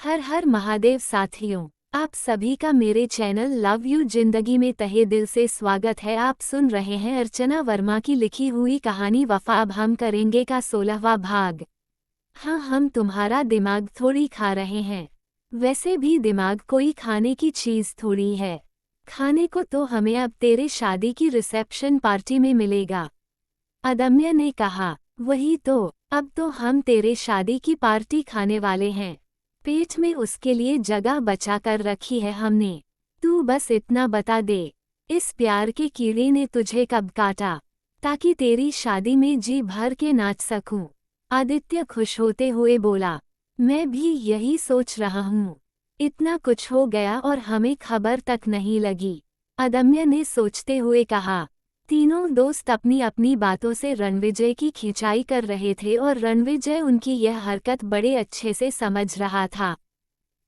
हर हर महादेव साथियों, आप सभी का मेरे चैनल लव यू जिंदगी में तहे दिल से स्वागत है। आप सुन रहे हैं अर्चना वर्मा की लिखी हुई कहानी वफा। अब हम करेंगे का 16वां भाग। हाँ, हम तुम्हारा दिमाग थोड़ी खा रहे हैं। वैसे भी दिमाग कोई खाने की चीज थोड़ी है। खाने को तो हमें अब तेरे शादी की रिसेप्शन पार्टी में मिलेगा। अदम्य ने कहा। वही तो, अब तो हम तेरे शादी की पार्टी खाने वाले हैं। पेट में उसके लिए जगह बचा कर रखी है हमने। तू बस इतना बता दे, इस प्यार के कीड़े ने तुझे कब काटा, ताकि तेरी शादी में जी भर के नाच सकूं। आदित्य खुश होते हुए बोला। मैं भी यही सोच रहा हूँ। इतना कुछ हो गया और हमें खबर तक नहीं लगी, अदम्य ने सोचते हुए कहा। तीनों दोस्त अपनी अपनी बातों से रणविजय की खिंचाई कर रहे थे और रणविजय उनकी यह हरकत बड़े अच्छे से समझ रहा था।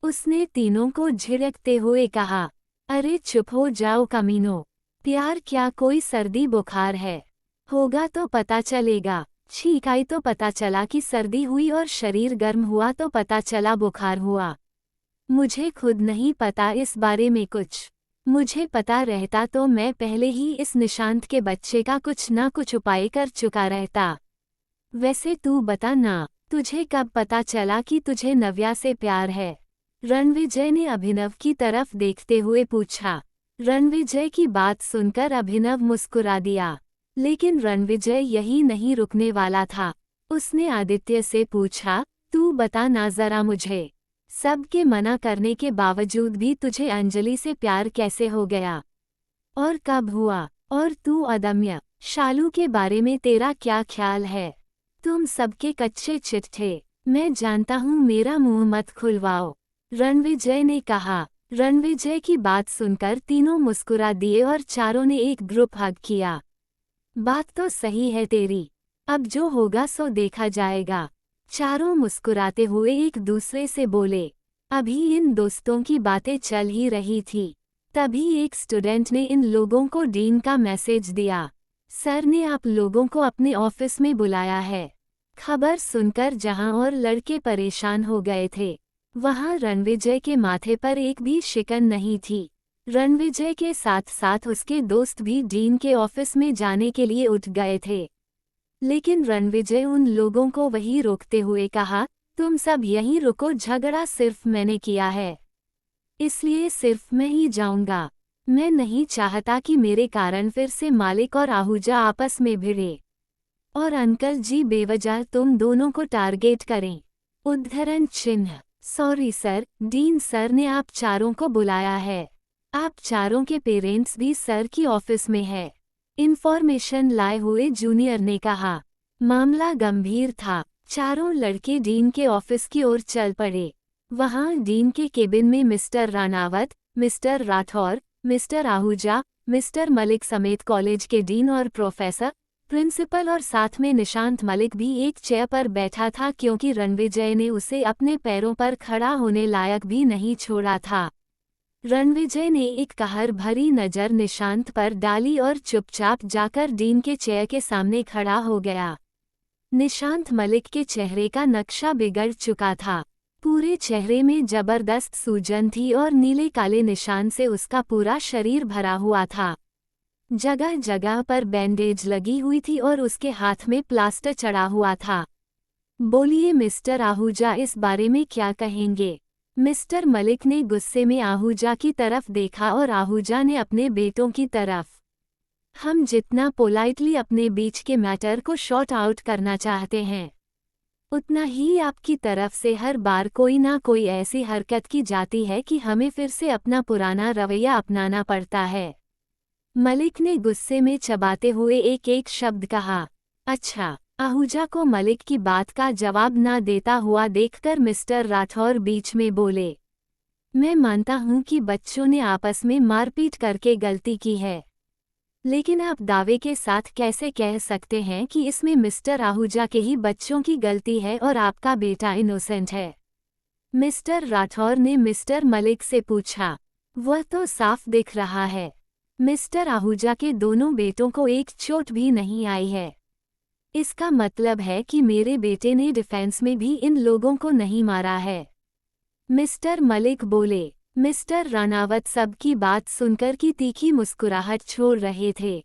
उसने तीनों को झिड़कते हुए कहा, अरे चुप हो जाओ कमीनों। प्यार क्या कोई सर्दी बुखार है? होगा तो पता चलेगा। छींक आई तो पता चला कि सर्दी हुई और शरीर गर्म हुआ तो पता चला बुखार हुआ। मुझे खुद नहीं पता इस बारे में कुछ। मुझे पता रहता तो मैं पहले ही इस निशांत के बच्चे का कुछ ना कुछ उपाय कर चुका रहता। वैसे तू बता ना, तुझे कब पता चला कि तुझे नव्या से प्यार है? रणविजय ने अभिनव की तरफ देखते हुए पूछा। रणविजय की बात सुनकर अभिनव मुस्कुरा दिया, लेकिन रणविजय यही नहीं रुकने वाला था। उसने आदित्य से पूछा, तू बता ना जरा मुझे, सबके मना करने के बावजूद भी तुझे अंजलि से प्यार कैसे हो गया? और कब हुआ? और तू अदम्य, शालू के बारे में तेरा क्या ख्याल है? तुम सबके कच्चे चिट थे। मैं जानता हूँ, मेरा मुंह मत खुलवाओ, रणविजय ने कहा। रणविजय की बात सुनकर तीनों मुस्कुरा दिए और चारों ने एक ग्रुप हग किया। बात तो सही है तेरी, अब जो होगा सो देखा जाएगा, चारों मुस्कुराते हुए एक दूसरे से बोले। अभी इन दोस्तों की बातें चल ही रही थी, तभी एक स्टूडेंट ने इन लोगों को डीन का मैसेज दिया। सर ने आप लोगों को अपने ऑफिस में बुलाया है। खबर सुनकर जहां और लड़के परेशान हो गए थे, वहां रणविजय के माथे पर एक भी शिकन नहीं थी। रणविजय के साथ साथ उसके दोस्त भी डीन के ऑफिस में जाने के लिए उठ गए थे, लेकिन रणविजय उन लोगों को वहीं रोकते हुए कहा, तुम सब यहीं रुको, झगड़ा सिर्फ मैंने किया है, इसलिए सिर्फ मैं ही जाऊंगा। मैं नहीं चाहता कि मेरे कारण फिर से मालिक और आहूजा आपस में भिड़े और अंकल जी बेवजह तुम दोनों को टारगेट करें। उद्धरण चिन्ह। सॉरी सर, डीन सर ने आप चारों को बुलाया है। आप चारों के पेरेंट्स भी सर की ऑफिस में है, इन्फॉर्मेशन लाए हुए जूनियर ने कहा। मामला गंभीर था। चारों लड़के डीन के ऑफिस की ओर चल पड़े। वहां डीन के केबिन में mister Ranaut, mister Rathore, mister Ahuja, mister Malik समेत कॉलेज के डीन और प्रोफेसर, प्रिंसिपल और साथ में निशांत मलिक भी एक चेयर पर बैठा था, क्योंकि रणविजय ने उसे अपने पैरों पर खड़ा होने लायक भी नहीं छोड़ा था। रणविजय ने एक कहर भरी नज़र निशांत पर डाली और चुपचाप जाकर डीन के चेयर के सामने खड़ा हो गया। निशांत मलिक के चेहरे का नक्शा बिगड़ चुका था। पूरे चेहरे में जबरदस्त सूजन थी और नीले काले निशान से उसका पूरा शरीर भरा हुआ था। जगह जगह पर बैंडेज लगी हुई थी और उसके हाथ में प्लास्टर चढ़ा हुआ था। बोलिए मिस्टर आहूजा, इस बारे में क्या कहेंगे? मिस्टर मलिक ने गुस्से में आहूजा की तरफ देखा और आहूजा ने अपने बेटों की तरफ। हम जितना पोलाइटली अपने बीच के मैटर को शॉर्ट आउट करना चाहते हैं, उतना ही आपकी तरफ से हर बार कोई ना कोई ऐसी हरकत की जाती है कि हमें फिर से अपना पुराना रवैया अपनाना पड़ता है। मलिक ने गुस्से में चबाते हुए एक एक शब्द कहा। अच्छा। आहूजा को मलिक की बात का जवाब ना देता हुआ देखकर मिस्टर राठौर बीच में बोले, मैं मानता हूं कि बच्चों ने आपस में मारपीट करके गलती की है, लेकिन आप दावे के साथ कैसे कह सकते हैं कि इसमें मिस्टर आहूजा के ही बच्चों की गलती है और आपका बेटा इनोसेंट है? मिस्टर राठौर ने मिस्टर मलिक से पूछा। वह तो साफ दिख रहा है, मिस्टर आहूजा के दोनों बेटों को एक चोट भी नहीं आई है। इसका मतलब है कि मेरे बेटे ने डिफेंस में भी इन लोगों को नहीं मारा है। मिस्टर मलिक बोले। मिस्टर रानावत सबकी बात सुनकर की तीखी मुस्कुराहट छोड़ रहे थे।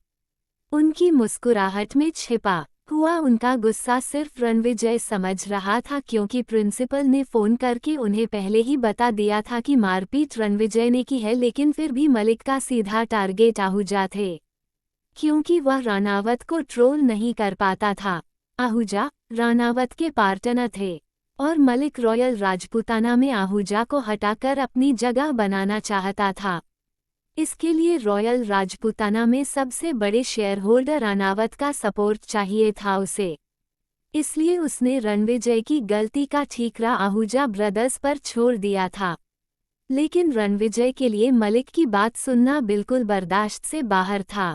उनकी मुस्कुराहट में छिपा हुआ उनका गुस्सा सिर्फ रणविजय समझ रहा था, क्योंकि प्रिंसिपल ने फोन करके उन्हें पहले ही बता दिया था कि मारपीट रणविजय ने की है, लेकिन फिर भी मलिक का सीधा टारगेट आहूजा थे, क्योंकि वह रानावत को ट्रोल नहीं कर पाता था। आहूजा रानावत के पार्टनर थे और मलिक रॉयल राजपूताना में आहूजा को हटाकर अपनी जगह बनाना चाहता था। इसके लिए रॉयल राजपूताना में सबसे बड़े शेयर होल्डर रानावत का सपोर्ट चाहिए था उसे। इसलिए उसने रणविजय की गलती का ठीकरा आहूजा ब्रदर्स पर छोड़ दिया था। लेकिन रणविजय के लिए मलिक की बात सुनना बिल्कुल बर्दाश्त से बाहर था।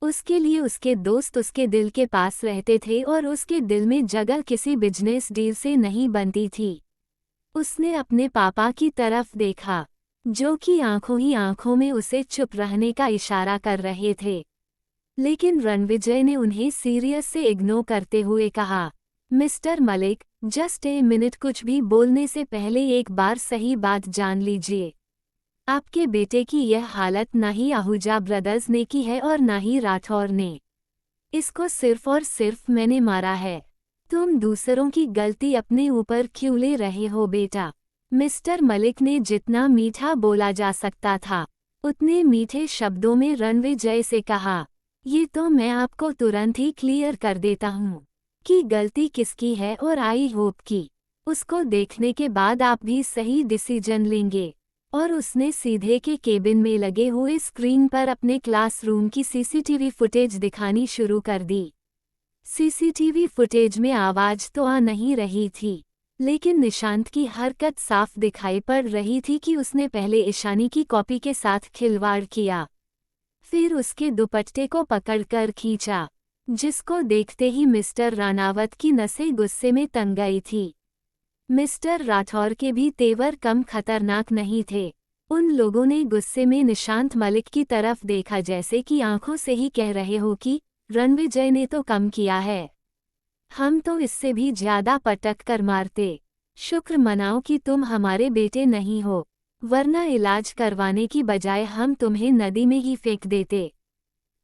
उसके लिए उसके दोस्त उसके दिल के पास रहते थे और उसके दिल में जगह किसी बिजनेस डील से नहीं बनती थी। उसने अपने पापा की तरफ देखा, जो कि आंखों ही आंखों में उसे चुप रहने का इशारा कर रहे थे। लेकिन रणविजय ने उन्हें सीरियस से इग्नोर करते हुए कहा, mister Malik, just a minute, कुछ भी बोलने से पहले एक बार सही बात जान लीजिए। आपके बेटे की यह हालत ना ही आहूजा ब्रदर्स ने की है और ना ही राठौर ने। इसको सिर्फ और सिर्फ मैंने मारा है। तुम दूसरों की गलती अपने ऊपर क्यों ले रहे हो बेटा? मिस्टर मलिक ने जितना मीठा बोला जा सकता था उतने मीठे शब्दों में रणविजय से कहा, ये तो मैं आपको तुरंत ही क्लियर कर देता हूँ कि गलती किसकी है, और आई होप कि उसको देखने के बाद आप भी सही डिसीजन लेंगे। और उसने सीधे के केबिन में लगे हुए स्क्रीन पर अपने क्लासरूम की सीसीटीवी फुटेज दिखानी शुरू कर दी। सीसीटीवी फुटेज में आवाज तो आ नहीं रही थी, लेकिन निशांत की हरकत साफ दिखाई पड़ रही थी कि उसने पहले ईशानी की कॉपी के साथ खिलवाड़ किया, फिर उसके दुपट्टे को पकड़कर खींचा, जिसको देखते ही मिस्टर रानावत की नसें गुस्से में तंग गई थी। मिस्टर राठौर के भी तेवर कम खतरनाक नहीं थे। उन लोगों ने गुस्से में निशांत मलिक की तरफ देखा, जैसे कि आंखों से ही कह रहे हो कि रणविजय ने तो कम किया है, हम तो इससे भी ज्यादा पटक कर मारते। शुक्र मनाओ कि तुम हमारे बेटे नहीं हो, वरना इलाज करवाने की बजाय हम तुम्हें नदी में ही फेंक देते।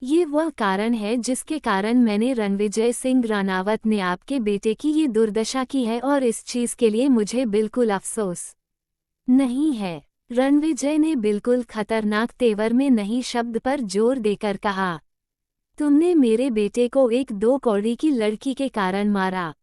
ये वह कारण है जिसके कारण मैंने रणविजय सिंह रानावत ने आपके बेटे की ये दुर्दशा की है, और इस चीज के लिए मुझे बिल्कुल अफसोस नहीं है। रणविजय ने बिल्कुल खतरनाक तेवर में नहीं शब्द पर जोर देकर कहा, तुमने मेरे बेटे को एक 2 कौड़ी की लड़की के कारण मारा।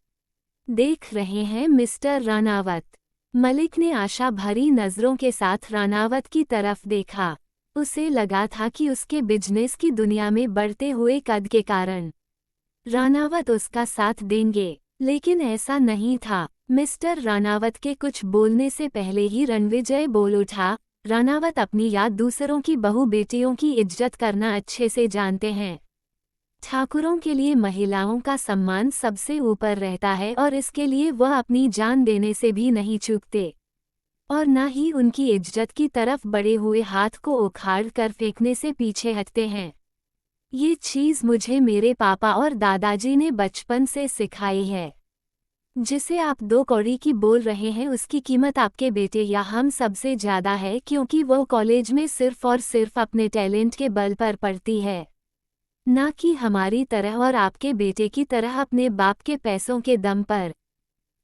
देख रहे हैं मिस्टर रानावत? मलिक ने आशा भरी नजरों के साथ रानावत की तरफ देखा। उसे लगा था कि उसके बिजनेस की दुनिया में बढ़ते हुए कद के कारण रानावत उसका साथ देंगे, लेकिन ऐसा नहीं था। मिस्टर रानावत के कुछ बोलने से पहले ही रणविजय बोल उठा, रानावत अपनी या दूसरों की बहू बेटियों की इज्जत करना अच्छे से जानते हैं। ठाकुरों के लिए महिलाओं का सम्मान सबसे ऊपर रहता है, और इसके लिए वह अपनी जान देने से भी नहीं चूकते, और न ही उनकी इज्जत की तरफ बढ़े हुए हाथ को उखाड़ कर फेंकने से पीछे हटते हैं। ये चीज़ मुझे मेरे पापा और दादाजी ने बचपन से सिखाई है। जिसे आप 2 कौड़ी की बोल रहे हैं, उसकी कीमत आपके बेटे या हम सबसे ज़्यादा है, क्योंकि वो कॉलेज में सिर्फ और सिर्फ अपने टैलेंट के बल पर पढ़ती है, ना कि हमारी तरह और आपके बेटे की तरह अपने बाप के पैसों के दम पर।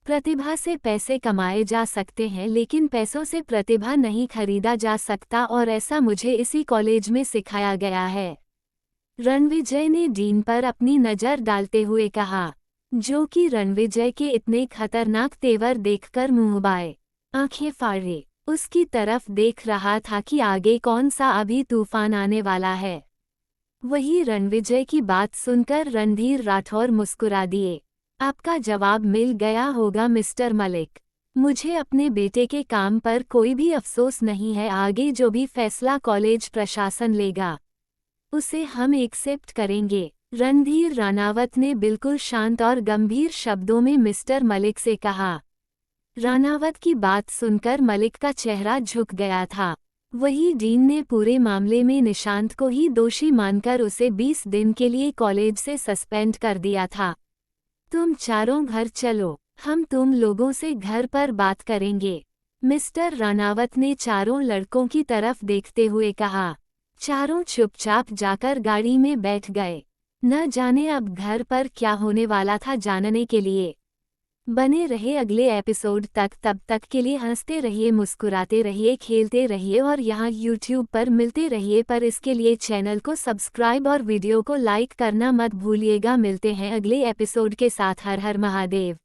प्रतिभा से पैसे कमाए जा सकते हैं, लेकिन पैसों से प्रतिभा नहीं खरीदा जा सकता, और ऐसा मुझे इसी कॉलेज में सिखाया गया है। रणविजय ने डीन पर अपनी नज़र डालते हुए कहा, जो कि रणविजय के इतने खतरनाक तेवर देखकर मुंह बाए आंखें फाड़े उसकी तरफ देख रहा था कि आगे कौन सा अभी तूफान आने वाला है। वही रणविजय की बात सुनकर रणधीर राठौर मुस्कुरा दिए। आपका जवाब मिल गया होगा मिस्टर मलिक। मुझे अपने बेटे के काम पर कोई भी अफसोस नहीं है। आगे जो भी फैसला कॉलेज प्रशासन लेगा उसे हम एक्सेप्ट करेंगे। रणधीर रानावत ने बिल्कुल शांत और गंभीर शब्दों में मिस्टर मलिक से कहा। रानावत की बात सुनकर मलिक का चेहरा झुक गया था। वही डीन ने पूरे मामले में निशांत को ही दोषी मानकर उसे 20 दिन के लिए कॉलेज से सस्पेंड कर दिया था। तुम चारों घर चलो, हम तुम लोगों से घर पर बात करेंगे। मिस्टर रानावत ने चारों लड़कों की तरफ देखते हुए कहा। चारों चुपचाप जाकर गाड़ी में बैठ गए। न जाने अब घर पर क्या होने वाला था जानने के लिए बने रहे अगले एपिसोड तक। तब तक के लिए हंसते रहिए, मुस्कुराते रहिए, खेलते रहिए और यहाँ YouTube पर मिलते रहिए। पर इसके लिए चैनल को सब्सक्राइब और वीडियो को लाइक करना मत भूलिएगा। मिलते हैं अगले एपिसोड के साथ। हर हर महादेव।